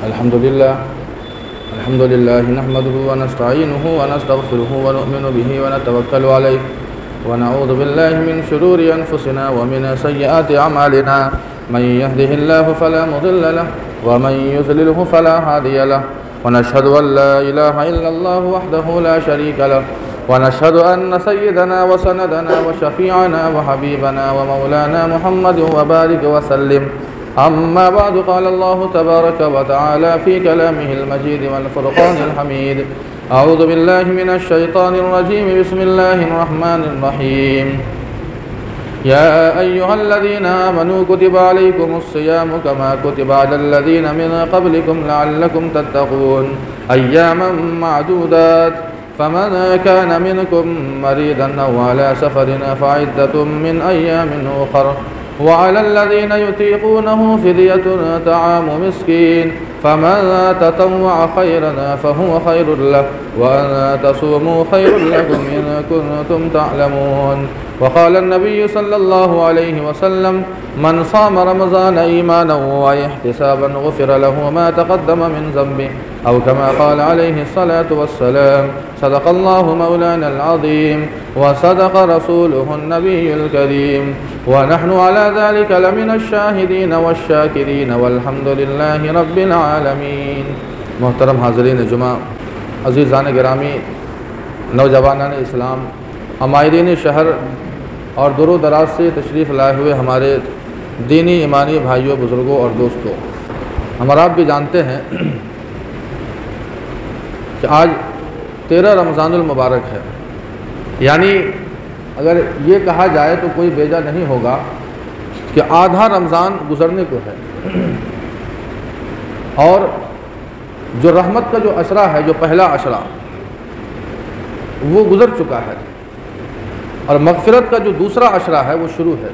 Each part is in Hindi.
अल्हम्दुलिल्लाह नहमदुहु व नस्तईनुहु व नस्तगफिरुहु व नु'मिनु बिही व नतवक्कलु अलैहि व नऊज़ु बिल्लाहि मिन शुरूरि अनफुसिना व मिन सय्यिआति अमालिना मन यहदिहिल्लाहु फला मुदिल्ल लहु व मन युज़लिलहु फला हादिय लहु व नशहदु अन ला इलाहा इल्लल्लाहु वहदहु ला शरीका लहु व नशहदु अन्न सय्यिदना व सनदना व शफ़ीअना व हबीबना व मौलाना मुहम्मदिन व बारिक व सल्लिम। अम्मा बाद क़ाल अल्लाहु तबारक व तआला फ़ी कलामिहिल मजीद वल फ़ुरक़ानिल हमीद। अऊज़ु बिल्लाहि मिनश शैतानिर रजीम। बिस्मिल्लाहिर रहमानिर रहीम। या अय्युहल्लज़ीना आमनू कुतिबा अलैकुमुस सियामु कमा कुतिबा अलल्लज़ीना मिन क़ब्लिकुम लअल्लकुम तत्तक़ून अय्यामन मअदूदात फमन कान मिनकुम मरीदन अव अला सफ़रिन फ़इद्दतुम मिन अय्यामिन उख़र वअलल्लज़ीना युतीक़ूनहु फ़िद्यतुन तआमु मिस्कीन फमन ततव्वअ ख़ैरन फ़हुव ख़ैरुल लहु व अन तसूमू ख़ैरुल लकुम इन कुन्तुम तअलमून। वक़ाल अन्नबिय्यु सल्लल्लाहु अलैहि वसल्लम मन साम रमज़ान ईमानन व इहतिसाबन गुफ़िर लहु मा तक़द्दम मिन ज़ंबिहि औ कमा क़ाल अलैहि अस्सलातु वस्सलाम। सदक़ल्लाहु मौलानल अज़ीम व सदक़ रसूलुहुन नबियुल करीम व नहनु अला ज़ालिका लमिनश शाहिदीन वश्शाकिरीन वल्हम्दुलिल्लाहि रब्बिल आलमीन। मोहतरम हाज़रीन जुमा, अज़ीज़ान गिरामी, नौजवानान इस्लाम, अमायरीन शहर और दूर दराज से तशरीफ़ लाए हुए हमारे दीनी ईमानी भाइयों, बुज़ुर्गों और दोस्तों, हमारा आप भी जानते हैं कि आज 13 रमज़ानुल मुबारक है। यानी अगर ये कहा जाए तो कोई बेजा नहीं होगा कि आधा रमज़ान गुज़रने को है और जो रहमत का जो अशरा है, जो पहला अशरा, वो गुज़र चुका है और मग़फ़िरत का जो दूसरा अशरा है वो शुरू है।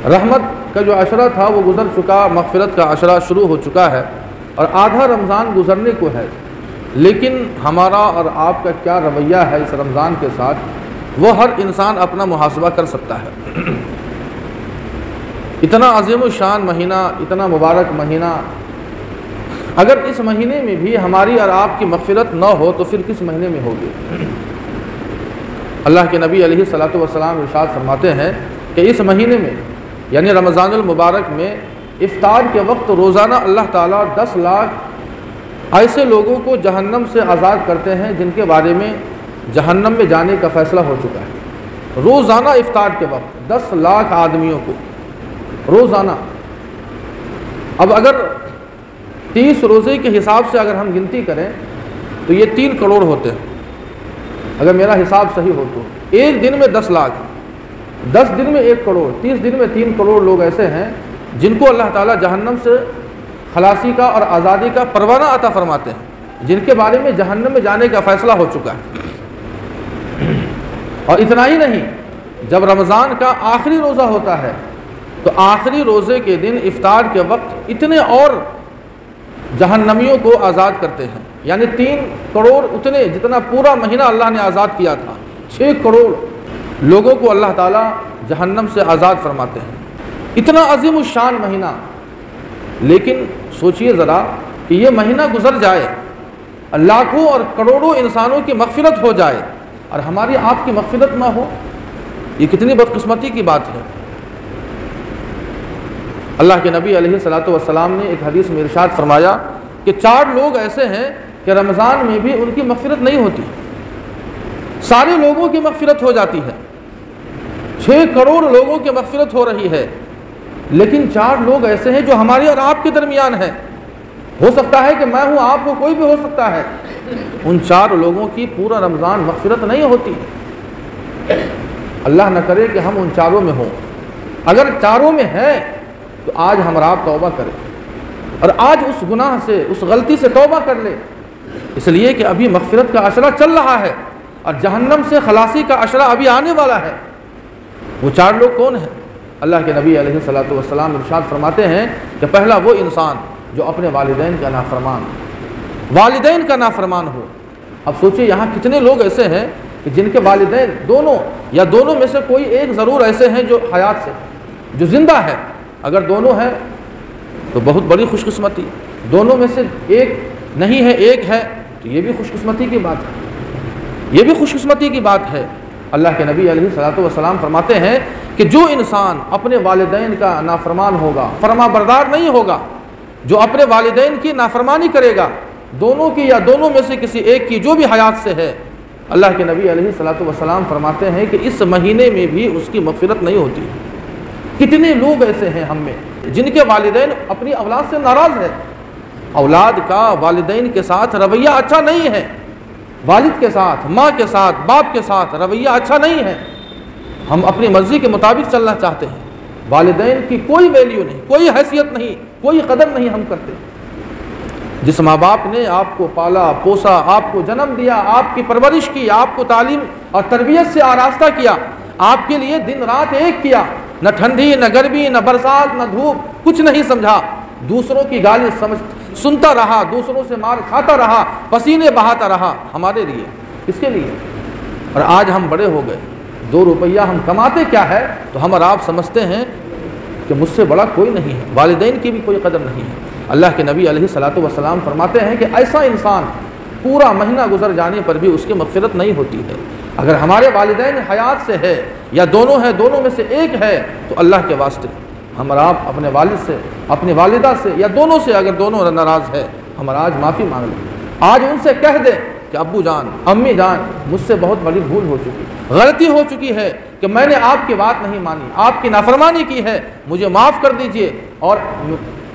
रहमत का जो अशरा था वो गुज़र चुका, मग़फ़िरत का अशरा शुरू हो चुका है और आधा रमज़ान गुज़रने को है। लेकिन हमारा और आपका क्या रवैया है इस रमज़ान के साथ, वो हर इंसान अपना मुहासबा कर सकता है। इतना अज़ीम शान महीना, इतना मुबारक महीना, अगर इस महीने में भी हमारी और आपकी मग़फ़िरत न हो तो फिर किस महीने में होगी। अल्लाह के नबी अलैहिस्सलातु वस्सलाम इरशाद फरमाते हैं कि इस महीने में यानी रमज़ानुल मुबारक में इफ्तार के वक्त रोज़ाना अल्लाह ताला 10 लाख ऐसे लोगों को जहन्नम से आज़ाद करते हैं जिनके बारे में जहन्नम में जाने का फ़ैसला हो चुका है। रोज़ाना इफ्तार के वक्त 10 लाख आदमियों को रोज़ाना। अब अगर 30 रोज़े के हिसाब से अगर हम गिनती करें तो ये 3 करोड़ होते हैं। अगर मेरा हिसाब सही हो तो एक दिन में 10 लाख, 10 दिन में 1 करोड़, 30 दिन में 3 करोड़ लोग ऐसे हैं जिनको अल्लाह ताला जहन्नम से खलासी का और आज़ादी का परवाना अता फरमाते हैं, जिनके बारे में जहन्नम में जाने का फ़ैसला हो चुका है। और इतना ही नहीं, जब रमज़ान का आखिरी रोज़ा होता है तो आखिरी रोज़े के दिन इफ्तार के वक्त इतने और जहन्नमियों को आज़ाद करते हैं। यानी 3 करोड़, उतने जितना पूरा महीना अल्लाह ने आज़ाद किया था, 6 करोड़ लोगों को अल्लाह ताला जहन्नम से आज़ाद फरमाते हैं। इतना अज़ीम शान महीना। लेकिन सोचिए ज़रा कि ये महीना गुज़र जाए, लाखों और करोड़ों इंसानों की मग़फ़िरत हो जाए और हमारी आपकी मग़फ़िरत ना हो, ये कितनी बदकिस्मती की बात है। अल्लाह के नबी अलैहिस्सलातु वस्सलाम ने एक हदीस में इरशाद फरमाया कि 4 लोग ऐसे हैं कि रमज़ान में भी उनकी मग़फ़िरत नहीं होती, सारे लोगों की मग़फ़िरत हो जाती है। 6 करोड़ लोगों की मग़फ़िरत हो रही है, लेकिन 4 लोग ऐसे हैं जो हमारे और आपके दरमियान हैं। हो सकता है कि मैं हूँ, आप हो, कोई भी हो सकता है। उन 4 लोगों की पूरा रमज़ान मग़फ़िरत नहीं होती। अल्लाह न करे कि हम उन 4 में हों। अगर 4 में हैं तो आज हम आप तौबा करें और आज उस गुनाह से, उस गलती से तौबा कर ले, इसलिए कि अभी मग़फ़िरत का अशरा चल रहा है और जहन्नम से खलासी का अशरा अभी आने वाला है। वो 4 लोग कौन हैं? अल्लाह के नबी अलैहिस्सलातु वस्सलाम इरशाद फरमाते हैं कि पहला वो इंसान जो अपने वालिदैन का नाफरमान हो। अब सोचिए यहाँ कितने लोग ऐसे हैं कि जिनके वालिदैन दोनों या दोनों में से कोई एक ज़रूर ऐसे हैं जो हयात से, जो ज़िंदा है। अगर दोनों हैं तो बहुत बड़ी खुशकिस्मती। दोनों में से एक नहीं है, एक है, तो ये भी खुशकिस्मती की बात है, ये भी खुशकिस्मती की बात है। अल्लाह के नबी अलैहिस्सलातु वस्सलाम फरमाते हैं कि जो इंसान अपने वालिदैन का नाफरमान होगा, फरमाबरदार नहीं होगा, जो अपने वालिदैन की नाफरमानी करेगा, दोनों की या दोनों में से किसी एक की जो भी हयात से है, अल्लाह के नबी अलैहिस्सलातु वस्सलाम फरमाते हैं कि इस महीने में भी उसकी मग़फ़िरत नहीं होती। कितने लोग ऐसे हैं हम में जिनके वालिदैन अपनी औलाद से नाराज़ है, औलाद का वालिदैन के साथ रवैया अच्छा नहीं है, वालिद के साथ, माँ के साथ, बाप के साथ रवैया अच्छा नहीं है। हम अपनी मर्ज़ी के मुताबिक चलना चाहते हैं, वालिदैन की कोई वैल्यू नहीं, कोई हैसियत नहीं, कोई कदर नहीं हम करते। जिस माँ बाप ने आपको पाला पोसा, आपको जन्म दिया, आपकी परवरिश की, आपको तालीम और तरबियत से आरास्ता किया, आपके लिए दिन रात एक किया, न ठंडी न गर्मी न बरसात न धूप, कुछ नहीं समझा, दूसरों की गाली सुनता रहा, दूसरों से मार खाता रहा, पसीने बहाता रहा, हमारे लिए, किसके लिए? और आज हम बड़े हो गए, 2 रुपया हम कमाते क्या है तो हम और आप समझते हैं कि मुझसे बड़ा कोई नहीं है, वालिदैन की भी कोई कदर नहीं है। अल्लाह के नबी अलैहिस्सलातु वस्सलाम फरमाते हैं कि ऐसा इंसान पूरा महीना गुजर जाने पर भी उसकी मग़फ़िरत नहीं होती है। अगर हमारे वालिदैन हयात से है या दोनों है, दोनों में से एक है, तो अल्लाह के वास्ते हम और आप अपने वालिद से, अपनी वालिदा से या दोनों से, अगर दोनों नाराज़ है, हम आज माफ़ी मांग लें। आज उनसे कह दें कि अब्बू जान, अम्मी जान, मुझसे बहुत बड़ी भूल हो चुकी, गलती हो चुकी है कि मैंने आपकी बात नहीं मानी, आपकी नाफरमानी की है, मुझे माफ़ कर दीजिए और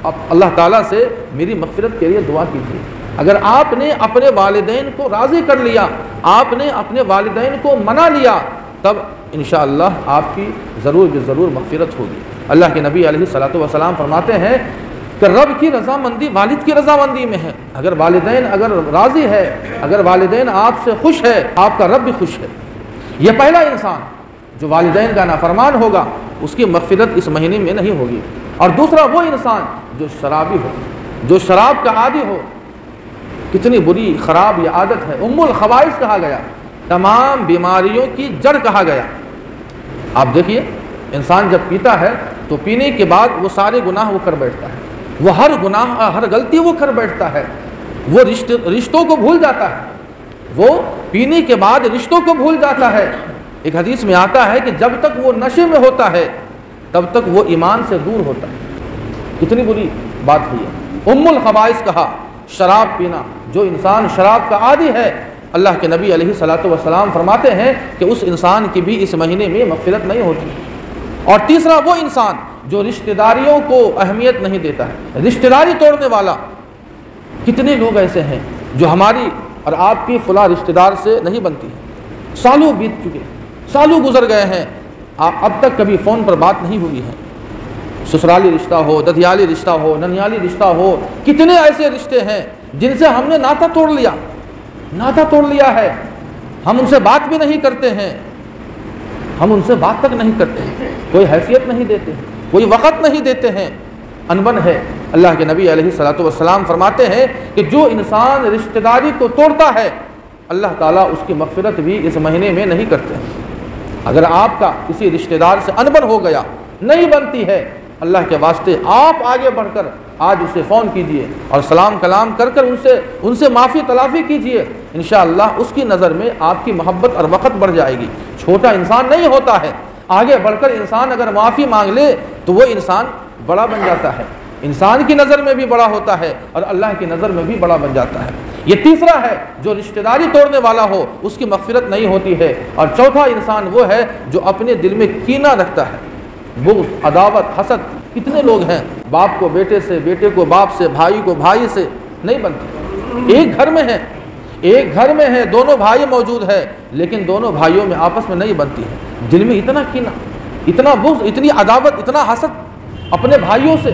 अल्लाह ताला से मेरी मग़फ़िरत के लिए दुआ कीजिए। अगर आपने अपने वालिदैन को राज़ी कर लिया, आपने अपने वालिदैन को मना लिया, तब इंशाअल्लाह आपकी ज़रूर मग़फ़िरत होगी। अल्लाह के नबी अलैहिस्सलातु वस्सलाम फरमाते हैं कि रब की रज़ामंदी वालिद की रज़ामंदी में है। अगर वालिदैन अगर राज़ी है, अगर वालिदैन आपसे खुश है, आपका रब भी खुश है। यह पहला इंसान जो वालिदैन का नाफरमान होगा, उसकी मग़फ़िरत इस महीने में नहीं होगी। और दूसरा वो इंसान जो शराबी हो, जो शराब का आदी हो। कितनी बुरी ख़राब ये आदत है, उम्मुल ख़बाइस कहा गया, तमाम बीमारियों की जड़ कहा गया। आप देखिए, इंसान जब पीता है तो पीने के बाद वो सारे गुनाह वो कर बैठता है, वो हर गुनाह हर गलती वो कर बैठता है, वो रिश्तों को भूल जाता है, वो पीने के बाद रिश्तों को भूल जाता है। एक हदीस में आता है कि जब तक वो नशे में होता है तब तक वो ईमान से दूर होता है। कितनी बुरी बात है ये, उम्मुल ख़बाइस कहा शराब पीना। जो इंसान शराब का आदी है, अल्लाह के नबी अलैहिस्सलातु वस्सलाम फरमाते हैं कि उस इंसान की भी इस महीने में मग़फ़िरत नहीं होती। और तीसरा वो इंसान जो रिश्तेदारियों को अहमियत नहीं देता है, रिश्तेदारी तोड़ने वाला। कितने लोग ऐसे हैं जो हमारी और आपकी फ़ुला रिश्तेदार से नहीं बनती है, सालों बीत चुके, सालों गुजर गए हैं, अब तक कभी फ़ोन पर बात नहीं हुई है। ससुराली रिश्ता हो, ददियाली रिश्ता हो, ननियाली रिश्ता हो, कितने ऐसे रिश्ते हैं जिनसे हमने नाता तोड़ लिया है। हम उनसे बात भी नहीं करते हैं, हम उनसे बात तक नहीं करते हैं, कोई हैसियत नहीं देते हैं, कोई वक़्त नहीं देते हैं, अनबन है। अल्लाह के नबी अलैहिस्सलातु वस्सलाम फरमाते हैं कि जो इंसान रिश्तेदारी को तोड़ता है, अल्लाह ताला उसकी मग़फ़िरत भी इस महीने में नहीं करते हैं। अगर आपका किसी रिश्तेदार से अनबन हो गया, नहीं बनती है, अल्लाह के वास्ते आप आगे बढ़कर आज उसे फ़ोन कीजिए और सलाम कलाम कर कर उनसे माफ़ी तलाफ़ी कीजिए। इंशाअल्लाह उसकी नज़र में आपकी मोहब्बत और वक़्त बढ़ जाएगी। छोटा इंसान नहीं होता है, आगे बढ़कर इंसान अगर माफ़ी मांग ले तो वो इंसान बड़ा बन जाता है, इंसान की नज़र में भी बड़ा होता है और अल्लाह की नज़र में भी बड़ा बन जाता है। ये तीसरा है जो रिश्तेदारी तोड़ने वाला हो, उसकी मग़फ़िरत नहीं होती है। और चौथा इंसान वो है जो अपने दिल में कीना रखता है, बुग़्ज़, अदावत, हसद। कितने लोग हैं बाप को बेटे से, बेटे को बाप से, भाई को भाई से नहीं बनती। एक घर में है, दोनों भाई मौजूद है, लेकिन दोनों भाइयों में आपस में नहीं बनती है। दिल में इतना कीना, इतना बुग़्ज़, इतनी अदावत, इतना हसद अपने भाइयों से,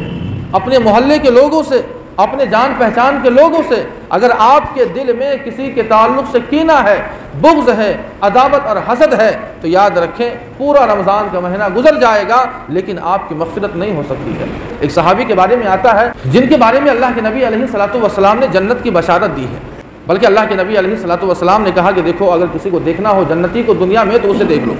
अपने मोहल्ले के लोगों से, अपने जान पहचान के लोगों से। अगर आपके दिल में किसी के ताल्लुक़ से कीना है, बुग़्ज़ है, अदावत और हसद है, तो याद रखें पूरा रमज़ान का महीना गुजर जाएगा लेकिन आपकी मग़फ़िरत नहीं हो सकती है। एक सहाबी के बारे में आता है जिनके बारे में अल्लाह के नबी अलैहिस्सलातु वस्सलाम ने जन्नत की बशारत दी है। बल्कि अल्लाह के नबी अलैहिस्सलातु वस्सलाम ने कहा कि देखो, अगर किसी को देखना हो जन्नती को दुनिया में तो उसे देख लो।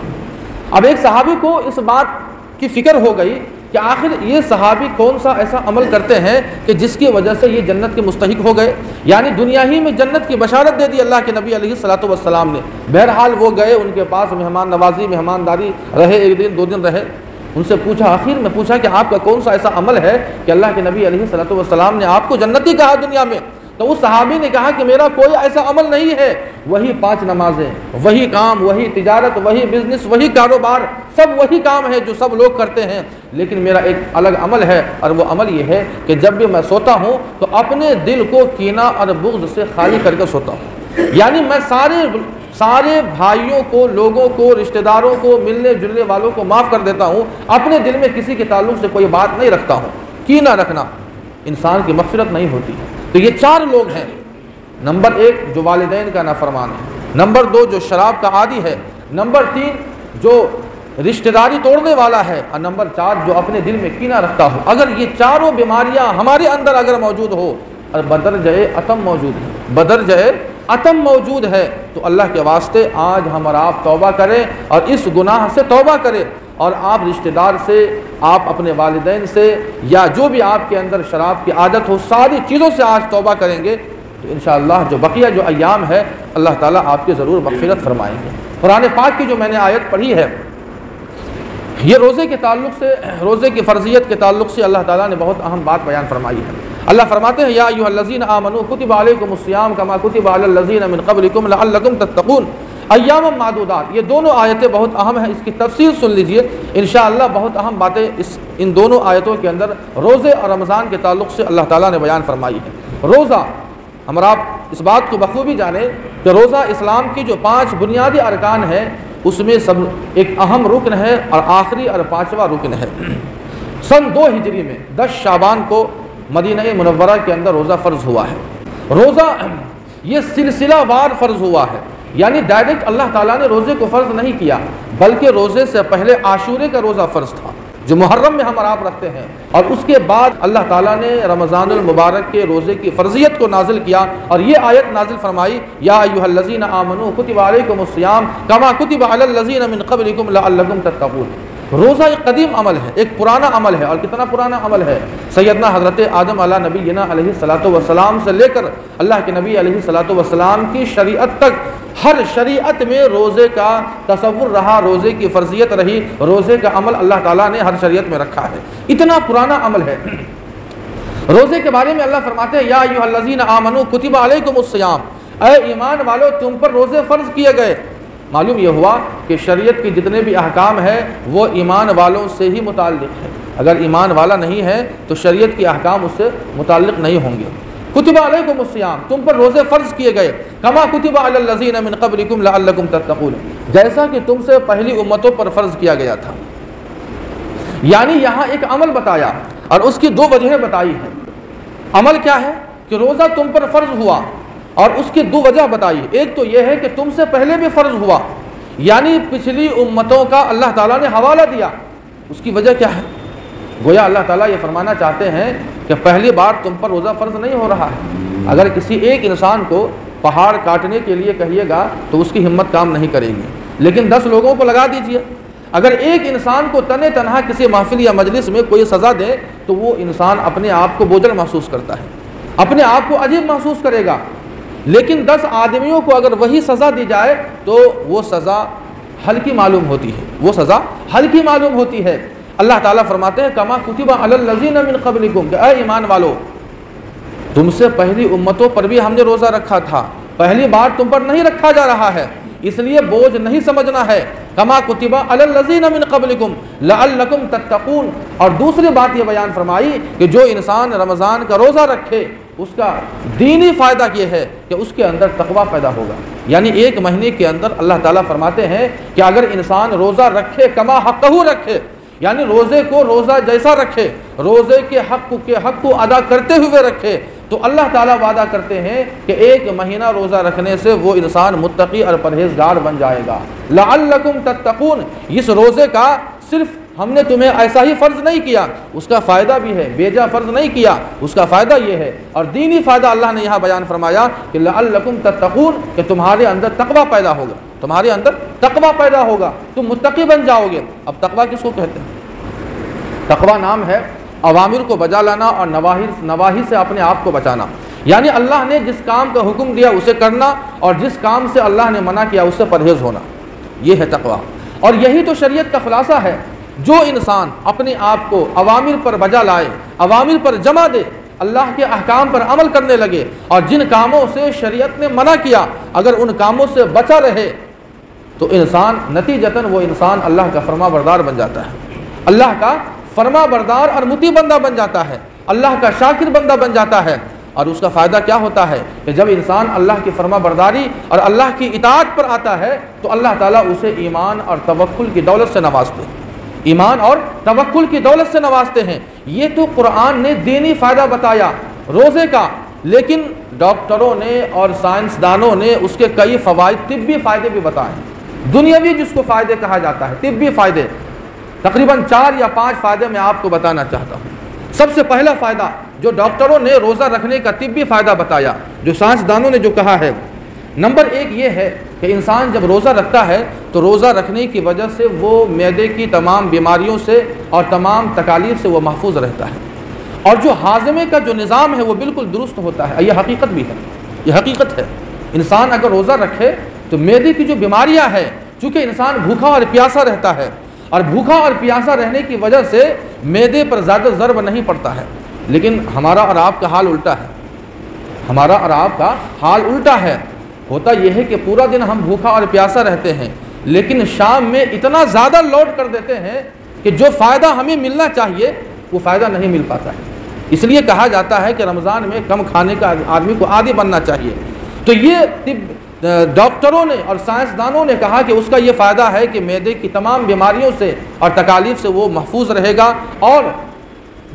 अब एक सहाबी को इस बात की फ़िक्र हो गई कि आखिर ये सहाबी कौन सा ऐसा अमल करते हैं कि जिसकी वजह से ये जन्नत के मुस्तहिक हो गए, यानी दुनिया ही में जन्नत की बशारत दे दी अल्लाह के नबी अलैहिस्सलातु वस्सलाम ने। बहरहाल वो गए, उनके पास मेहमान नवाजी मेहमानदारी रहे, 1 दिन 2 दिन रहे। उनसे पूछा, आखिर में पूछा कि आपका कौन सा ऐसा अमल है कि अल्लाह के नबी अलैहिस्सलातु वस्सलाम ने आपको जन्नती कहा दुनिया में। तो उस सहाबी ने कहा कि मेरा कोई ऐसा अमल नहीं है, वही 5 नमाजें, वही काम, वही तिजारत, वही बिजनेस, वही कारोबार, सब वही काम है जो सब लोग करते हैं, लेकिन मेरा एक अलग अमल है और वो अमल ये है कि जब भी मैं सोता हूँ तो अपने दिल को कीना और बुग़्ज़ से खाली करके सोता हूँ। यानी मैं सारे भाइयों को, लोगों को, रिश्तेदारों को, मिलने जुलने वालों को माफ़ कर देता हूँ, अपने दिल में किसी के ताल्लुक़ से कोई बात नहीं रखता हूँ। कीना रखना इंसान की मग़फ़िरत नहीं होती। तो ये 4 लोग हैं। नंबर 1 जो वालिदैन का नाफरमान है, नंबर 2 जो शराब का आदी है, नंबर 3 जो रिश्तेदारी तोड़ने वाला है, और नंबर 4 जो अपने दिल में कीना रखता हो। अगर ये चारों बीमारियां हमारे अंदर अगर मौजूद हो और बदरजए अतम मौजूद है, बदरजए अतम मौजूद है, तो अल्लाह के वास्ते आज हम और आप तौबा करें और इस गुनाह से तौबा करें, और आप रिश्तेदार से, आप अपने वालिदैन से, या जो भी आपके अंदर शराब की आदत हो, सारी चीज़ों से आज तौबा करेंगे तो इंशाअल्लाह जो बकिया जो अय्याम है अल्लाह ताला आपकी ज़रूर मग़फ़िरत फरमाएंगे। कुरान पाक की जो मैंने आयत पढ़ी है, ये रोज़े के ताल्लुक़ से, रोज़े की फ़र्ज़ियत के ताल्लुक़ से अल्लाह ताला ने बहुत अहम बात बयान फरमाई है। अल्लाह फरमाते हैं, या अय्युहल्लज़ीना आमनू कुतिबा अलैकुमुस्सियाम कमा कुतिबा अलल्लज़ीना मिन क़ब्लिकुम लअल्लकुम तत्तक़ून अय्यामम मादूदात। ये दोनों आयतें बहुत अहम हैं, इसकी तफसील सुन लीजिए इंशाअल्लाह। बहुत अहम बातें इन दोनों आयतों के अंदर रोज़े और रमज़ान के ताल्लुक़ से अल्लाह ताला ने बयान फरमाई है। रोज़ा, हमारा आप इस बात को बखूबी जाने कि रोज़ा इस्लाम की जो 5 बुनियादी अरकान है उसमें सब एक अहम रुकन है और आखिरी और 5वां रुकन है। सन 2 हिजरी में 10 शाबान को मदीना मुनव्वरा के अंदर रोज़ा फ़र्ज़ हुआ है। रोज़ा ये सिलसिलावार फ़र्ज़ हुआ है, यानी डायरेक्ट अल्लाह ताला ने रोज़े को फ़र्ज़ नहीं किया, बल्कि रोज़े से पहले आशूरे का रोज़ा फ़र्ज़ था जो मुहर्रम में हम और आप रखते हैं, और उसके बाद अल्लाह ताला ने रमज़ानुल मुबारक के रोज़े की फ़र्ज़ियत को नाजिल किया और ये आयत नाजिल फरमाई, या अय्युहल्लज़ीना आमनू कुतिबा अलैकुमुस्सियाम कमा कुतिबा अलल्लज़ीना मिन क़ब्लिकुम लअल्लकुम तत्तक़ून। रोज़ा एक कदीम अमल है, एक पुराना अमल है, और कितना पुराना अमल है। सैयदना हज़रत आदम अला नबीना अलैहिस्सलातु वस्सलाम से लेकर अल्लाह के नबी अलैहिस्सलातु वस्सलाम की शरीयत तक, हर शरीयत में रोज़े का तसव्वुर रहा, रोज़े की फ़र्ज़ियत रही, रोज़े का अमल अल्लाह ताला ने हर शरीयत में रखा है। इतना पुराना अमल है। रोज़े के बारे में अल्लाह फरमाते हैं, या अय्युहल्लज़ीना आमनू कुतिबा अलैकुमुस्सियाम, ऐ ईमान वालो तुम पर रोज़े फ़र्ज़ किए गए। मालूम यह हुआ कि शरीयत के जितने भी अहकाम है वो ईमान वालों से ही मुताल्लिक़ है। अगर ईमान वाला नहीं है तो शरीयत के अहकाम उससे मुताल्लिक़ नहीं होंगे। कुतिबा अलैकुमुस्सियाम, तुम पर रोज़े फ़र्ज़ किए गए, कमा कुतिबा अलल्लज़ीना मिन क़ब्लिकुम लअल्लकुम तत्तक़ून, जैसा कि तुमसे पहली उम्मतों पर फ़र्ज़ किया गया था। यानी यहाँ एक अमल बताया और उसकी 2 वजहें बताई हैं। अमल क्या है कि रोज़ा तुम पर फ़र्ज़ हुआ, और उसकी 2 वजह बताई। एक तो यह है कि तुमसे पहले भी फ़र्ज़ हुआ, यानी पिछली उम्मतों का अल्लाह ताला ने हवाला दिया। उसकी वजह क्या है? गोया अल्लाह ताला ये फरमाना चाहते हैं कि पहली बार तुम पर रोज़ा फ़र्ज़ नहीं हो रहा है। अगर किसी एक इंसान को पहाड़ काटने के लिए कहिएगा तो उसकी हिम्मत काम नहीं करेगी, लेकिन 10 लोगों को लगा दीजिए। अगर एक इंसान को तने तनहा किसी महफिल या मजलिस में कोई सज़ा दे तो वो इंसान अपने आप को बोझल महसूस करता है, अपने आप को अजीब महसूस करेगा। लेकिन 10 आदमियों को अगर वही सज़ा दी जाए तो वो सज़ा हल्की मालूम होती है, वो सज़ा हल्की मालूम होती है। अल्लाह ताला फरमाते हैं, कमा कुतिबा अलल्लज़ीना मिन क़ब्लिकुम, ऐ ईमान वालो तुमसे पहली उम्मतों पर भी हमने रोज़ा रखा था, पहली बार तुम पर नहीं रखा जा रहा है, इसलिए बोझ नहीं समझना है। कमा कुतिबा अलल्लज़ीना मिन क़ब्लिकुम लअल्लकुम तत्तक़ून। और दूसरी बात ये बयान फरमाई कि जो इंसान रमज़ान का रोज़ा रखे उसका दीनी फ़ायदा ये है कि उसके अंदर तक़वा पैदा होगा। यानी 1 महीने के अंदर अल्लाह ताला फरमाते हैं कि अगर इंसान रोज़ा रखे, कमा हक़हू रखे, यानी रोज़े को रोज़ा जैसा रखे, रोज़े के हक़ को अदा करते हुए रखे, तो अल्लाह ताला वादा करते हैं कि 1 महीना रोज़ा रखने से वो इंसान मुत्तक़ी और परहेज़गार बन जाएगा। लअल्लकुम तत्तक़ून, इस रोज़े का सिर्फ हमने तुम्हें ऐसा ही फ़र्ज़ नहीं किया, उसका फ़ायदा भी है, बेजा फ़र्ज़ नहीं किया, उसका फ़ायदा ये है। और दीनी फ़ायदा अल्लाह ने यहाँ बयान फरमाया कि लअल्लकुम तत्तक़ून, कि तुम्हारे अंदर तक़वा पैदा होगा, तुम्हारे अंदर तक़वा पैदा होगा, तुम मुत्तक़ी बन जाओगे। अब तक़वा किसको कहते हैं? तकवा नाम है अवामिर को बजा लाना और नवाही से अपने आप को बचाना, यानी अल्लाह ने जिस काम का हुक्म दिया उसे करना और जिस काम से अल्लाह ने मना किया उससे परहेज़ होना, ये है तकवा। और यही तो शरीयत का खुलासा है। जो इंसान अपने आप को अवामिर पर बजा लाए, अवामिर पर जमा दे, अल्लाह के अहकाम पर अमल करने लगे और जिन कामों से शरीयत ने मना किया अगर उन कामों से बचा रहे तो इंसान नतीजतन वो इंसान अल्लाह का फरमाबरदार बन जाता है, अल्लाह का फरमाबरदार और मुती बंदा बन जाता है, अल्लाह का शाकिर बंदा बन जाता है। और उसका फ़ायदा क्या होता है कि जब इंसान अल्लाह की फरमाबरदारी और अल्लाह की इताअत पर आता है तो अल्लाह ताला उसे ईमान और तवक्कुल की दौलत से नवाजते हैं, ईमान और तवक्कुल की दौलत से नवाजते हैं। ये तो कुरान ने दीनी फ़ायदा बताया रोज़े का, लेकिन डॉक्टरों ने और साइंसदानों ने उसके कई फ़वाइद, तिब्बी फ़ायदे भी बताए, दुनियावी जिसको फ़ायदे कहा जाता है, तिब्बी फ़ायदे। तकरीबन 4 या 5 फ़ायदे मैं आपको बताना चाहता हूँ। सबसे पहला फ़ायदा जो डॉक्टरों ने रोज़ा रखने का तिब्बी फ़ायदा बताया, जो साइंसदानों ने जो कहा है, नंबर 1 ये है कि इंसान जब रोज़ा रखता है तो रोज़ा रखने की वजह से वो मैदे की तमाम बीमारियों से और तमाम तकालीफ से वो महफूज रहता है और जो हाज़मे का जो निज़ाम है वो बिल्कुल दुरुस्त होता है। यह हकीकत भी है, यह हकीकत है। इंसान अगर रोज़ा रखे तो मैदे की जो बीमारियाँ हैं, चूँकि इंसान भूखा और प्यासा रहता है और भूखा और प्यासा रहने की वजह से मैदे पर ज़्यादा ज़रब नहीं पड़ता है, लेकिन हमारा और आपका हाल उल्टा है, हमारा और आपका हाल उल्टा है। होता यह है कि पूरा दिन हम भूखा और प्यासा रहते हैं, लेकिन शाम में इतना ज़्यादा लोड कर देते हैं कि जो फ़ायदा हमें मिलना चाहिए वो फ़ायदा नहीं मिल पाता है। इसलिए कहा जाता है कि रमज़ान में कम खाने का आदमी को आदी बनना चाहिए। तो ये डॉक्टरों ने और साइंसदानों ने कहा कि उसका ये फ़ायदा है कि मैदे की तमाम बीमारियों से और तकालीफ से वो महफूज रहेगा और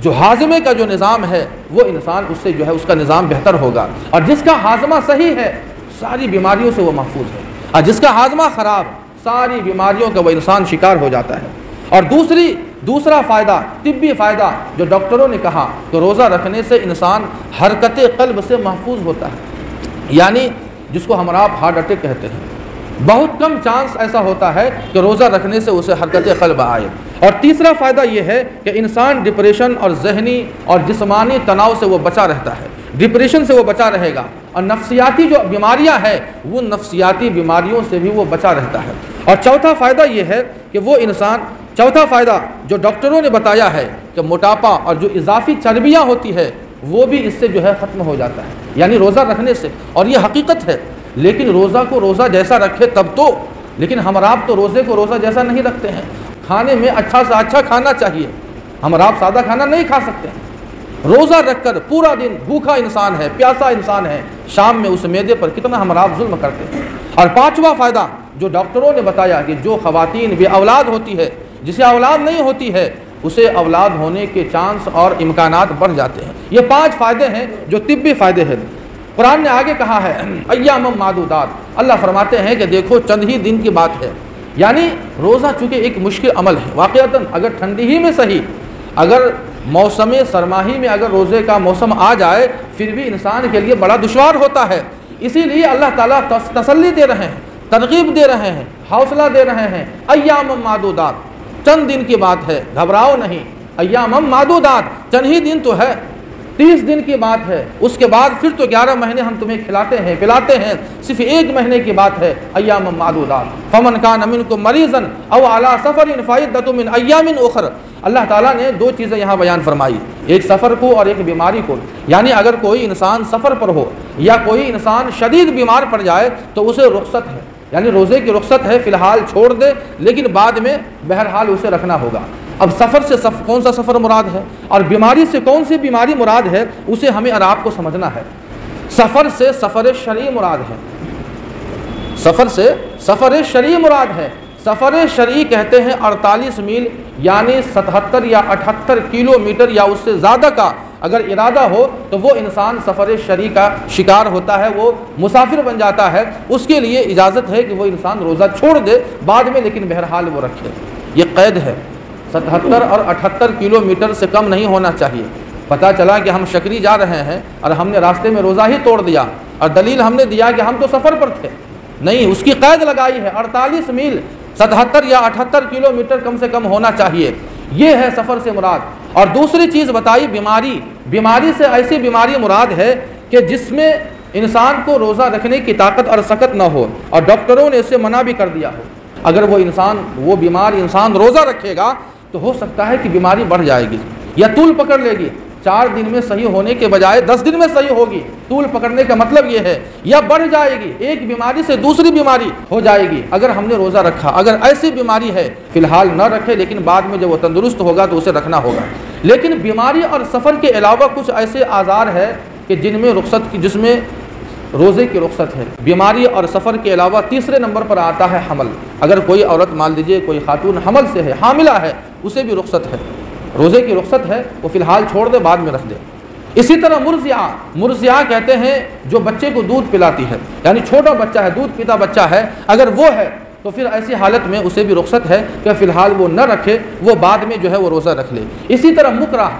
जो हाज़मे का जो निज़ाम है वो इंसान उससे जो है उसका निज़ाम बेहतर होगा। और जिसका हाज़मा सही है सारी बीमारियों से वो महफूज है, और जिसका हाज़मा ख़राब सारी बीमारियों का वो इंसान शिकार हो जाता है। और दूसरा फ़ायदा, तिब्बी फ़ायदा जो डॉक्टरों ने कहा तो रोज़ा रखने से इंसान हरकत क़ल्ब से महफूज होता है, यानी जिसको हम आप हार्ट अटैक कहते हैं, बहुत कम चांस ऐसा होता है कि रोज़ा रखने से उसे हरकत क़ल्ब आए। और तीसरा फ़ायदा ये है कि इंसान डिप्रेशन और जहनी और जिस्मानी तनाव से वो बचा रहता है, डिप्रेशन से वो बचा रहेगा और नफ्सियाती जो बीमारियां हैं वो नफ्सियाती बीमारियों से भी वो बचा रहता है। और चौथा फ़ायदा ये है कि वो इंसान, चौथा फ़ायदा जो डॉक्टरों ने बताया है कि मोटापा और जो इजाफी चर्बियाँ होती है वो भी इससे जो है ख़त्म हो जाता है, यानी रोज़ा रखने से। और ये हकीकत है, लेकिन रोज़ा को रोज़ा जैसा रखे तब तो, लेकिन हम आप तो रोज़े को रोज़ा जैसा नहीं रखते हैं। खाने में अच्छा से अच्छा खाना चाहिए, हम आप सादा खाना नहीं खा सकते हैं। रोज़ा रखकर पूरा दिन भूखा इंसान है, प्यासा इंसान है, शाम में उस मैदे पर कितना हम आप जुल्म करते हैं। और पांचवा फ़ायदा जो डॉक्टरों ने बताया कि जो ख़वातीन बे औलाद होती है, जिसे औलाद नहीं होती है, उसे औलाद होने के चांस और इम्कानात बढ़ जाते हैं। ये 5 फ़ायदे हैं जो तिब्बी फ़ायदे हैं। कुरान ने आगे कहा है अय्याम मादूदात, अल्लाह फरमाते हैं कि देखो चंद ही दिन की बात है, यानी रोज़ा चूँकि एक मुश्किल अमल है वाक़अतन, अगर ठंडी ही में सही, अगर मौसम सरमाही में अगर रोज़े का मौसम आ जाए फिर भी इंसान के लिए बड़ा दुश्वार होता है। इसीलिए अल्लाह ताला तसल्ली दे रहे हैं, तरगीब दे रहे हैं, हौसला दे रहे हैं। अय्याम मादूदात, चंद दिन की बात है, घबराओ नहीं। अय्याम मादूदात, चंद ही दिन तो है, 30 दिन की बात है, उसके बाद फिर तो 11 महीने हम तुम्हें खिलाते हैं पिलाते हैं, सिर्फ 1 महीने की बात है। अय्याम मादूदात फमन कान मिनकुम मरीज़न औ अला सफ़रिन फ़इद्दतुम मिन अय्यामिन उख़र। अल्लाह ताला ने 2 चीज़ें यहाँ बयान फरमाई, एक सफ़र को और एक बीमारी को। यानी अगर कोई इंसान सफ़र पर हो या कोई इंसान शदीद बीमार पड़ जाए तो उसे रुख्सत है, यानी रोज़े की रुख्सत है, फ़िलहाल छोड़ दे, लेकिन बाद में बहरहाल उसे रखना होगा। अब सफ़र से कौन सा सफ़र मुराद है और बीमारी से कौन सी बीमारी मुराद है, उसे हमें और आपको समझना है। सफ़र से सफ़र शरई मुराद है, सफ़र से सफ़र शरई मुराद है। सफ़र शरई कहते हैं 48 मील यानी 77 या 78 किलोमीटर या उससे ज़्यादा का अगर इरादा हो तो वो इंसान सफ़र शरई का शिकार होता है, वो मुसाफिर बन जाता है। उसके लिए इजाज़त है कि वो इंसान रोज़ा छोड़ दे बाद में, लेकिन बहरहाल वो रखे। ये क़ैद है, 77 और 78 किलोमीटर से कम नहीं होना चाहिए। पता चला कि हम शकरी जा रहे हैं और हमने रास्ते में रोज़ा ही तोड़ दिया और दलील हमने दिया कि हम तो सफ़र पर थे, नहीं, उसकी क़ैद लगाई है 48 मील 77 या 78 किलोमीटर कम से कम होना चाहिए। ये है सफ़र से मुराद। और दूसरी चीज़ बताई बीमारी से ऐसी बीमारी मुराद है कि जिसमें इंसान को रोज़ा रखने की ताकत और सकत ना हो, और डॉक्टरों ने इससे मना भी कर दिया हो। अगर वो बीमार इंसान रोज़ा रखेगा तो हो सकता है कि बीमारी बढ़ जाएगी या तूल पकड़ लेगी। 4 दिन में सही होने के बजाय 10 दिन में सही होगी। तूल पकड़ने का मतलब ये है, या बढ़ जाएगी, एक बीमारी से दूसरी बीमारी हो जाएगी अगर हमने रोज़ा रखा। अगर ऐसी बीमारी है फ़िलहाल न रखे, लेकिन बाद में जब वो तंदुरुस्त होगा तो उसे रखना होगा। लेकिन बीमारी और सफ़र के अलावा कुछ ऐसे आज़ार है कि जिसमें रोज़े की रुख्सत है। बीमारी और सफ़र के अलावा तीसरे नंबर पर आता है हमल। अगर कोई औरत, मान लीजिए कोई खातून हमल से है, हामिला है, उसे भी रुख्सत है, रोज़े की रुख्सत है, वो फ़िलहाल छोड़ दे, बाद में रख दे। इसी तरह मुर्ज़िया कहते हैं जो बच्चे को दूध पिलाती है, यानी छोटा बच्चा है, दूध पीता बच्चा है, अगर वो है तो फिर ऐसी हालत में उसे भी रुख्सत है कि फ़िलहाल वो न रखे, वो बाद में जो है वो रोज़ा रख ले। इसी तरह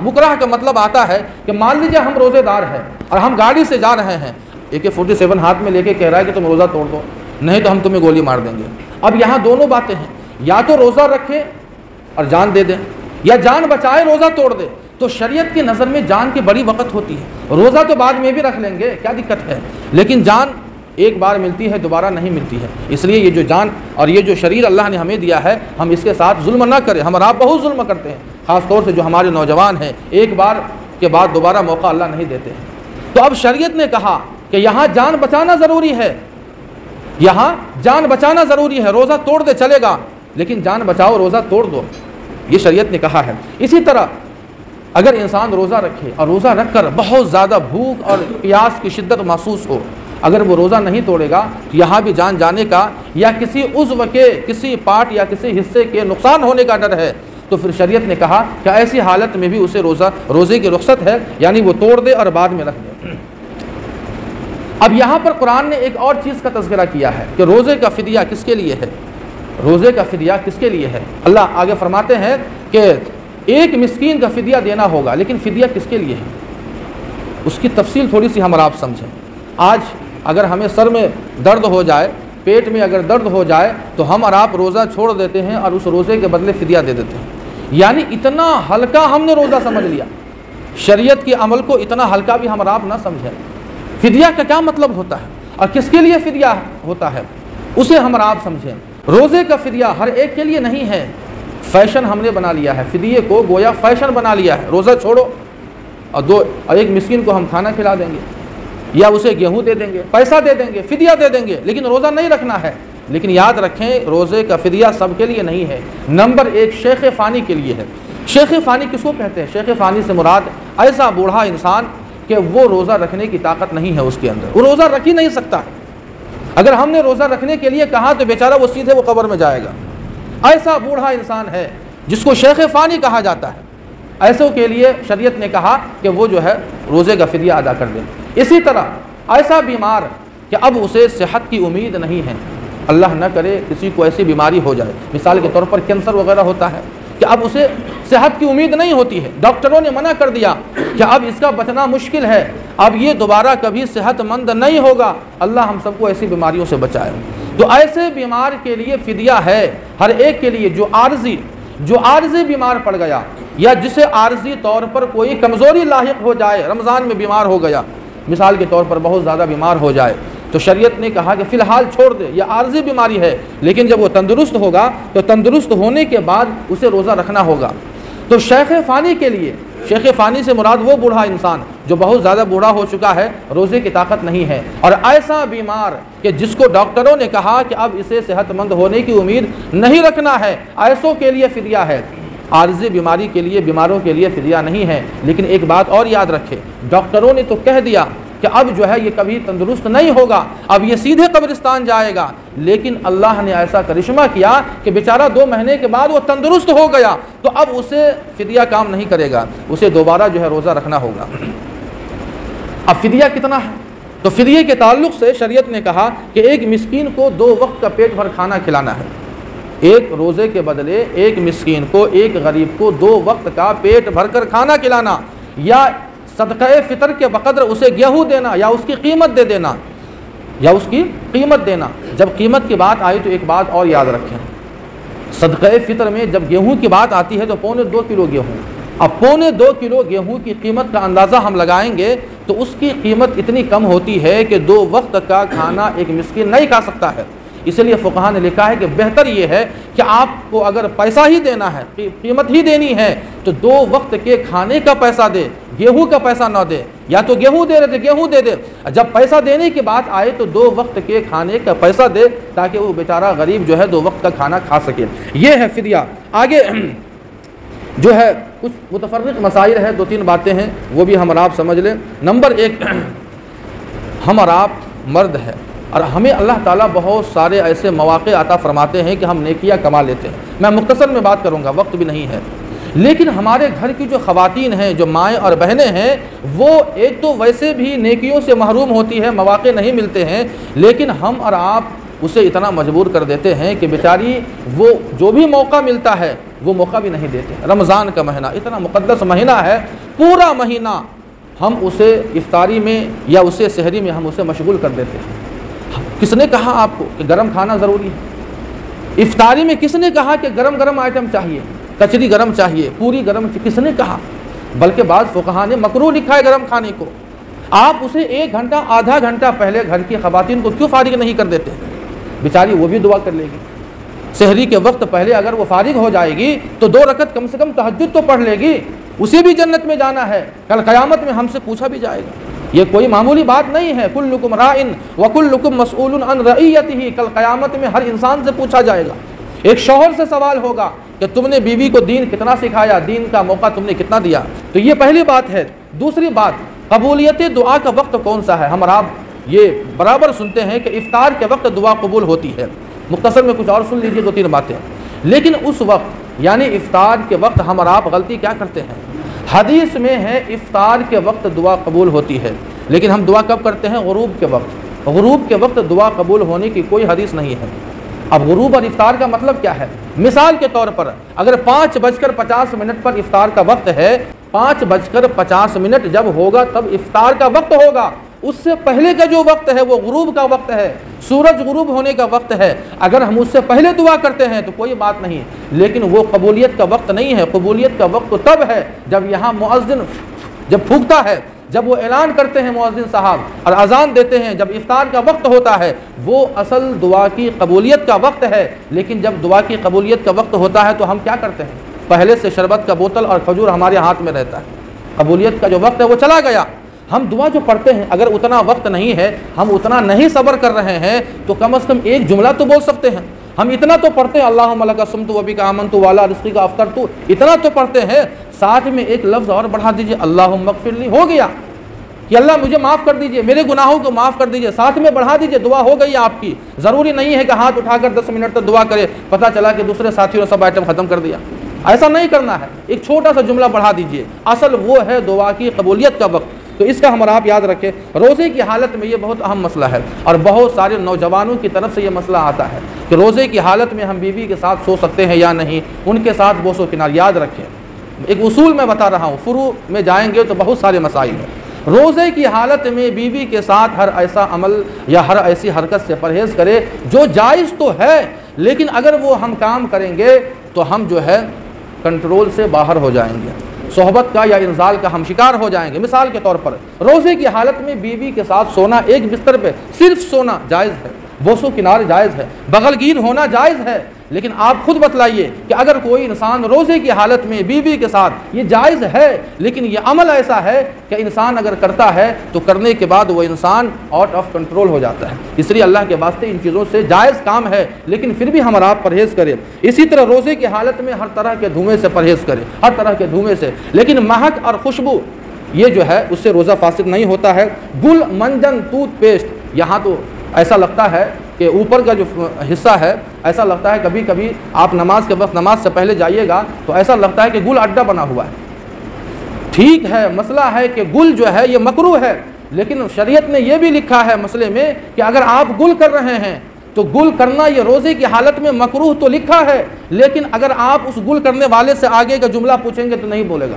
मुकराह का मतलब आता है कि मान लीजिए हम रोज़ेदार हैं और हम गाड़ी से जा रहे हैं, AK-47 हाथ में लेके कह रहा है कि तुम रोज़ा तोड़ दो, नहीं तो हम तुम्हें गोली मार देंगे। अब यहाँ दोनों बातें हैं, या तो रोज़ा रखे और जान दे दें, या जान बचाए रोज़ा तोड़ दे। तो शरीयत की नज़र में जान की बड़ी वक़्त होती है। रोज़ा तो बाद में भी रख लेंगे, क्या दिक्कत है, लेकिन जान एक बार मिलती है, दोबारा नहीं मिलती है। इसलिए ये जो जान और ये जो शरीर अल्लाह ने हमें दिया है, हम इसके साथ जुल्म ना करें। हम और आप बहुत जुल्म करते हैं, ख़ास तौर से जो हमारे नौजवान हैं, एक बार के बाद दोबारा मौका अल्लाह नहीं देते हैं। तो अब शरीयत ने कहा कि यहाँ जान बचाना ज़रूरी है, यहाँ जान बचाना ज़रूरी है। रोज़ा तोड़ दे चलेगा, लेकिन जान बचाओ, रोज़ा तोड़ दो, ये शरीयत ने कहा है। इसी तरह अगर इंसान रोज़ा रखे और रोज़ा रख कर बहुत ज़्यादा भूख और प्यास की शिद्दत महसूस हो, अगर वो रोज़ा नहीं तोड़ेगा तो यहाँ भी जान जाने का या किसी उज़्व के, किसी पार्ट या किसी हिस्से के नुकसान होने का डर है, तो फिर शरीयत ने कहा कि ऐसी हालत में भी उसे रोज़े की रुख्सत है, यानी वो तोड़ दे और बाद में रख दे। अब यहाँ पर कुरान ने एक और चीज़ का तज़किरा किया है कि रोज़े का फ़िदिया किसके लिए है, रोज़े का फ़िदिया किसके लिए है। अल्लाह आगे फरमाते हैं कि एक मिस्कीन का फ़िदिया देना होगा, लेकिन फ़िदिया किसके लिए है, उसकी तफसील थोड़ी सी हम और आप समझें। आज अगर हमें सर में दर्द हो जाए, पेट में अगर दर्द हो जाए, तो हम और आप रोज़ा छोड़ देते हैं और उस रोज़े के बदले फ़िदिया दे देते हैं। यानी इतना हल्का हमने रोज़ा समझ लिया, शरीयत के अमल को इतना हल्का भी हम और आप ना समझें। फ़िदिया का क्या मतलब होता है और किसके लिए फ़िदिया होता है, उसे हम और आप समझें। रोज़े का फ़िदिया हर एक के लिए नहीं है, फ़ैशन हमने बना लिया है, फ़िदिये को गोया फ़ैशन बना लिया है। रोज़ा छोड़ो और एक मिस्कीन को हम खाना खिला देंगे, या उसे गेहूं दे देंगे, पैसा दे देंगे, फ़िदिया दे देंगे, लेकिन रोज़ा नहीं रखना है। लेकिन याद रखें, रोज़े का फ़िदिया सबके लिए नहीं है। नंबर 1 शेख फ़ानी के लिए है। शेख फ़ानी किसको कहते हैं? शेख फ़ानी से मुराद ऐसा बूढ़ा इंसान कि वो रोज़ा रखने की ताकत नहीं है उसके अंदर, वो रोज़ा रख ही नहीं सकता। अगर हमने रोज़ा रखने के लिए कहा तो बेचारा वो सीधे वो कब्र में जाएगा। ऐसा बूढ़ा इंसान है जिसको शेख फ़ानी कहा जाता है। ऐसों के लिए शरीयत ने कहा कि वो जो है रोज़े का फ़िदिया अदा कर दें। इसी तरह ऐसा बीमार कि अब उसे सेहत की उम्मीद नहीं है, अल्लाह न करे किसी को ऐसी बीमारी हो जाए, मिसाल के तौर पर कैंसर वगैरह होता है कि अब उसे सेहत की उम्मीद नहीं होती है, डॉक्टरों ने मना कर दिया कि अब इसका बचना मुश्किल है, अब ये दोबारा कभी सेहतमंद नहीं होगा। अल्लाह हम सबको ऐसी बीमारियों से बचाए। तो ऐसे बीमार के लिए फ़िदिया है हर एक के लिए, जो आर्जी बीमार पड़ गया या जिसे आर्जी तौर पर कोई कमज़ोरी लाहिक हो जाए, रमज़ान में बीमार हो गया, मिसाल के तौर पर बहुत ज़्यादा बीमार हो जाए, तो शरीयत ने कहा कि फ़िलहाल छोड़ दे, यह आर्जी बीमारी है, लेकिन जब वो तंदुरुस्त होगा तो तंदुरुस्त होने के बाद उसे रोज़ा रखना होगा। तो शेख फ़ानी के लिए, शेख फ़ानी से मुराद वो बूढ़ा इंसान जो बहुत ज़्यादा बूढ़ा हो चुका है, रोज़े की ताकत नहीं है, और ऐसा बीमार कि जिसको डॉक्टरों ने कहा कि अब इसे सेहतमंद होने की उम्मीद नहीं रखना है, ऐसों के लिए फ़िदिया है। आर्जी बीमारी के लिए, बीमारों के लिए फ़िदिया नहीं है। लेकिन एक बात और याद रखें, डॉक्टरों ने तो कह दिया कि अब जो है ये कभी तंदुरुस्त नहीं होगा, अब ये सीधे कब्रिस्तान जाएगा, लेकिन अल्लाह ने ऐसा करिश्मा किया कि बेचारा 2 महीने के बाद वो तंदुरुस्त हो गया, तो अब उसे फ़िदिया काम नहीं करेगा, उसे दोबारा जो है रोज़ा रखना होगा। अब फ़िदिया कितना है? तो फ़िदिये के ताल्लुक़ से शरीयत ने कहा कि एक मिस्कीन को 2 वक्त का पेट भर खाना खिलाना है। एक रोज़े के बदले एक मिस्कीन को, एक गरीब को 2 वक्त का पेट भर कर खाना खिलाना, या सदक़े फ़ितर के बक़द्र उसे गेहूँ देना, या उसकी कीमत दे देना, या उसकी कीमत देना। जब कीमत की बात आई तो एक बात और याद रखें, सदक़े फ़ितर में जब गेहूँ की बात आती है तो 2.25 किलो गेहूँ, अब 2.25 किलो गेहूँ की कीमत का अंदाज़ा हम लगाएंगे तो उसकी कीमत इतनी कम होती है कि 2 वक्त का खाना एक मिस्कीन नहीं खा सकता है। इसलिए फ़ुक़हा ने लिखा है कि बेहतर ये है कि आपको अगर पैसा ही देना है, कीमत ही देनी है, तो 2 वक्त के खाने का पैसा दे, गेहूं का पैसा ना दे। या तो गेहूं दे रहे थे गेहूं दे दे, जब पैसा देने की बात आए तो 2 वक्त के खाने का पैसा दे, ताकि वो बेचारा गरीब जो है 2 वक्त का खाना खा सके। ये है फिदिया। आगे जो है कुछ मुतफर्रिक़ मसाइल है, 2-3 बातें हैं, वो भी हम और आप समझ लें। नंबर 1, हम और आप मर्द है और हमें अल्लाह ताला बहुत सारे ऐसे मौक़े अता फ़रमाते हैं कि हम नेकियां कमा लेते हैं। मैं मुख्तसर में बात करूंगा, वक्त भी नहीं है। लेकिन हमारे घर की जो ख़वातीन हैं, जो माएँ और बहनें हैं, वो एक तो वैसे भी नेकियों से महरूम होती है, मौक़े नहीं मिलते हैं, लेकिन हम और आप उसे इतना मजबूर कर देते हैं कि बेचारी वो जो भी मौका मिलता है वो मौका भी नहीं देते। रमज़ान का महीना इतना मुक़द्दस महीना है, पूरा महीना हम उसे इफ्तारी में या उसे सहरी में हम उसे मशगूल कर देते हैं। किसने कहा आपको कि गरम खाना ज़रूरी है? इफ्तारी में किसने कहा कि गरम गरम आइटम चाहिए, कचरी गरम चाहिए, पूरी गरम? किसने कहा? बल्कि बाद फ़ुक़हा ने मकरूह लिखा है गरम खाने को। आप उसे 1 घंटा आधा घंटा पहले घर की ख़वातीन को क्यों फ़ारिग नहीं कर देते? बेचारी वो भी दुआ कर लेगी। सहरी के वक्त पहले अगर वो फ़ारिग हो जाएगी तो 2 रकत कम से कम तहज्जुद तो पढ़ लेगी, उसे भी जन्नत में जाना है। कल क़यामत में हमसे पूछा भी जाएगा। ये कोई मामूली बात नहीं है। कुल्लुकुम राइन व कुल्लुकुम मसऊलुन अन रइयतिही, कल क़यामत में हर इंसान से पूछा जाएगा। एक शौहर से सवाल होगा कि तुमने बीवी को दीन कितना सिखाया, दीन का मौका तुमने कितना दिया। तो ये पहली बात है। दूसरी बात, कबूलियत दुआ का वक्त कौन सा है? हम और आप ये बराबर सुनते हैं कि इफ्तार के वक्त दुआ कबूल होती है। मुख्तसर में कुछ और सुन लीजिए, 2-3 बातें। लेकिन उस वक्त यानी इफ्तार के वक्त हम और आप गलती क्या करते हैं? हदीस में है इफ्तार के वक्त दुआ कबूल होती है, लेकिन हम दुआ कब करते हैं? गुरूब के वक्त। गुरूब के वक्त दुआ कबूल होने की कोई हदीस नहीं है। अब गुरूब और इफ्तार का मतलब क्या है? मिसाल के तौर पर अगर 5:50 पर इफ्तार का वक्त है, 5:50 जब होगा तब इफ्तार का वक्त होगा। उससे पहले का जो वक्त है वो गुरूब का वक्त है, सूरज गुरूब होने का वक्त है। अगर हम उससे पहले दुआ करते हैं तो कोई बात नहीं, लेकिन वो कबूलियत का वक्त नहीं है। कबूलियत का वक्त तो तब है जब यहाँ मुअज्जिन जब फूंकता है, जब वो ऐलान करते हैं मुअज्जिन साहब और अजान देते हैं, जब इफ्तार का वक्त होता है, वो असल दुआ की कबूलियत का वक्त है। लेकिन जब दुआ की कबूलियत का वक्त होता है तो हम क्या करते हैं? पहले से शरबत का बोतल और खजूर हमारे हाथ में रहता है। कबूलियत का जो वक्त है वो चला गया। हम दुआ जो पढ़ते हैं, अगर उतना वक्त नहीं है, हम उतना नहीं सब्र कर रहे हैं, तो कम से कम एक जुमला तो बोल सकते हैं। हम इतना तो पढ़ते हैं, अल्लाहुम्मा लका सुम्तु व बिका आमनतु व अला रिज़्क़िका अफ़्तरतु, इतना तो पढ़ते हैं। साथ में एक लफ्ज़ और बढ़ा दीजिए, अल्लाहुम्मा अग़फ़िरली, हो गया कि अल्लाह मुझे माफ़ कर दीजिए, मेरे गुनाहों को माफ़ कर दीजिए। साथ में बढ़ा दीजिए, दुआ हो गई आपकी। ज़रूरी नहीं है कि हाथ उठाकर 10 मिनट तक दुआ करे, पता चला कि दूसरे साथियों ने सब आइटम ख़त्म कर दिया। ऐसा नहीं करना है, एक छोटा सा जुमला बढ़ा दीजिए। असल वो है दुआ की कबूलियत का वक्त। तो इसका हम और आप याद रखें। रोज़े की हालत में ये बहुत अहम मसला है और बहुत सारे नौजवानों की तरफ से ये मसला आता है कि रोज़े की हालत में हम बीवी के साथ सो सकते हैं या नहीं, उनके साथ बोसो किनार। याद रखें, एक उसूल मैं बता रहा हूँ, फुरू में जाएंगे तो बहुत सारे मसाइल हैं। रोज़े की हालत में बीवी के साथ हर ऐसा अमल या हर ऐसी हरकत से परहेज़ करे जो जायज़ तो है, लेकिन अगर वो हम काम करेंगे तो हम जो है कंट्रोल से बाहर हो जाएंगे, सोहबत का या इंजाल का हम शिकार हो जाएंगे। मिसाल के तौर पर रोज़े की हालत में बीवी के साथ सोना, एक बिस्तर पे सिर्फ सोना जायज़ है, बोसो किनारे जायज़ है, बगलगीर होना जायज़ है। लेकिन आप खुद बतलाइए कि अगर कोई इंसान रोज़े की हालत में बीवी के साथ, ये जायज़ है, लेकिन ये अमल ऐसा है कि इंसान अगर करता है तो करने के बाद वो इंसान आउट ऑफ कंट्रोल हो जाता है। इसलिए अल्लाह के वास्ते इन चीज़ों से जायज़ काम है, लेकिन फिर भी हम और आप परहेज़ करें। इसी तरह रोज़े की हालत में हर तरह के धुएँ से परहेज़ करें, हर तरह के धुएँ से, लेकिन महक और खुशबू ये जो है उससे रोज़ा फासिद नहीं होता है। गुल, मंजन, टूथपेस्ट, यहाँ तो ऐसा लगता है कि ऊपर का जो हिस्सा है, ऐसा लगता है कभी कभी आप नमाज के वक्त, नमाज से पहले जाइएगा तो ऐसा लगता है कि गुल अड्डा बना हुआ है। ठीक है, मसला है कि गुल जो है ये मकरूह है, लेकिन शरीयत ने यह भी लिखा है मसले में कि अगर आप गुल कर रहे हैं तो गुल करना ये रोज़े की हालत में मकरूह तो लिखा है, लेकिन अगर आप उस गुल करने वाले से आगे का जुमला पूछेंगे तो नहीं बोलेगा।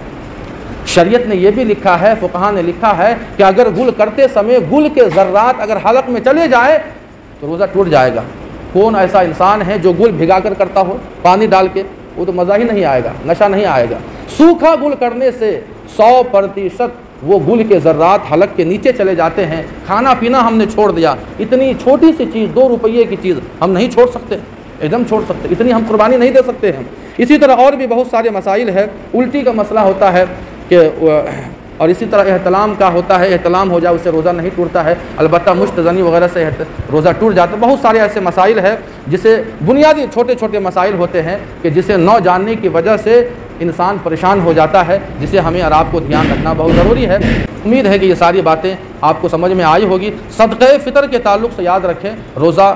शरीयत ने यह भी लिखा है, फ़ुक़हा ने लिखा है कि अगर गुल करते समय गुल के ज़र्रात अगर हलक में चले जाए तो रोज़ा टूट जाएगा। कौन ऐसा इंसान है जो गुल भिगा कर करता हो पानी डाल के? वो तो मज़ा ही नहीं आएगा, नशा नहीं आएगा। सूखा गुल करने से 100% वो गुल के ज़र्रात हलक के नीचे चले जाते हैं। खाना पीना हमने छोड़ दिया, इतनी छोटी सी चीज़ 2 रुपये की चीज़ हम नहीं छोड़ सकते, एकदम छोड़ सकते, इतनी हम कुर्बानी नहीं दे सकते हैं। इसी तरह और भी बहुत सारे मसाइल है। उल्टी का मसला होता है कि और इसी तरह एहतलाम का होता है, एहतलाम हो जाए उससे रोज़ा नहीं टूटता है, अलबत्ता मुश्तज़नी वगैरह से रोज़ा टूट जाता है। बहुत सारे ऐसे मसाइल है जिसे बुनियादी छोटे छोटे मसाइल होते हैं कि जिसे न जानने की वजह से इंसान परेशान हो जाता है, जिसे हमें और आपको ध्यान रखना बहुत ज़रूरी है। उम्मीद है कि ये सारी बातें आपको समझ में आई होगी। सदक़े फ़ितर के ताल्लुक़ से याद रखें, रोज़ा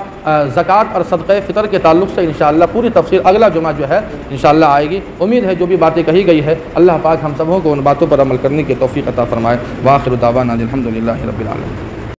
ज़कात और सदक़े फ़ितर के ताल्लुक़ से इंशाअल्लाह पूरी तफ़सीर अगला जुमा जो है इंशाअल्लाह आएगी। उम्मीद है जो भी बातें कही गई है अल्लाह पाक हम सबों को उन बातों पर अमल करने की तौफ़ीक़ अता फ़रमाए। व आख़िर दावाना अल्हम्दुलिल्लाहि रब्बिल आलमीन।